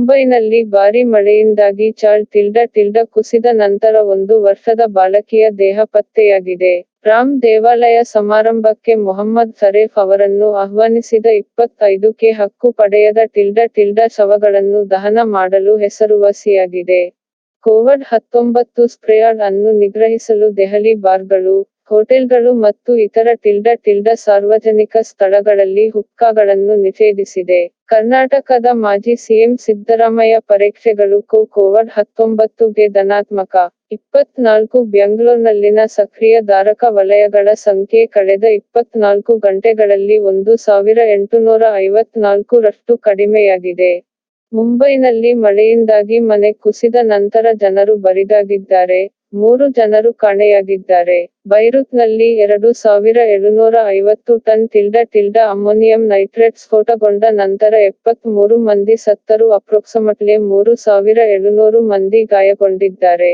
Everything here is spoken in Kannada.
ಮುಂಬೈನಲ್ಲಿ ಭಾರೀ ಮಳೆಯಿಂದಾಗಿ ಕುಸಿದ ನಂತರ 1 ವರ್ಷದ ಬಾಲಕಿಯ ದೇಹ ಪತ್ತೆಯಾಗಿದೆ. ರಾಮ್ ದೇವಾಲಯ ಸಮಾರಂಭಕ್ಕೆ ಮೊಹಮ್ಮದ್ ಸರೇಫ್ ಅವರನ್ನು ಆಹ್ವಾನಿಸಿದ 25ಕ್ಕೆ ಹಕ್ಕು ಪಡೆಯದ ಶವಗಳನ್ನು ದಹನ ಮಾಡಲು ಹೆಸರುವಾಸಿಯಾಗಿದೆ. ಕೋವಿಡ್-19 ಸ್ಪ್ರೆಡ್ ಅನ್ನು ನಿಗ್ರಹಿಸಲು ದೆಹಲಿ ಬಾರ್ಗಳು, ಹೋಟೆಲ್ಗಳು ಮತ್ತು ಇತರ ಸಾರ್ವಜನಿಕ ಸ್ಥಳಗಳಲ್ಲಿ ಹುಕ್ಕಾಗಳನ್ನು ನಿಷೇಧಿಸಿದೆ. ಕರ್ನಾಟಕದ ಮಾಜಿ ಸಿಎಂ ಸಿದ್ದರಾಮಯ್ಯ ಪರೀಕ್ಷೆಗಳು ಕೋವಿಡ್-19 ಗೆ ಧನಾತ್ಮಕ. 24 ಬೆಂಗಳೂರಿನಲ್ಲಿನ ಸಕ್ರಿಯ ಧಾರಕ ವಲಯಗಳ ಸಂಖ್ಯೆ ಕಳೆದ 24 ಗಂಟೆಗಳಲ್ಲಿ 1854 ರಷ್ಟು ಕಡಿಮೆಯಾಗಿದೆ. ಮುಂಬೈನಲ್ಲಿ ಮಳೆಯಿಂದಾಗಿ ಮನೆ ಕುಸಿದ ನಂತರ ಜನರು ಬರಿದಾಗಿದ್ದಾರೆ, 3 ಜನರು ಕಾಣೆಯಾಗಿದ್ದಾರೆ. ಬೈರುತ್ನಲ್ಲಿ 2750 ಟನ್ ಅಮೋನಿಯಂ ನೈಟ್ರೇಟ್ ಸ್ಫೋಟಗೊಂಡ ನಂತರ 73 ಮಂದಿ ಸತ್ತರು. ಅಪ್ರಾಕ್ಸಿಮೇಟ್ಲಿ 3700 ಮಂದಿ ಗಾಯಗೊಂಡಿದ್ದಾರೆ.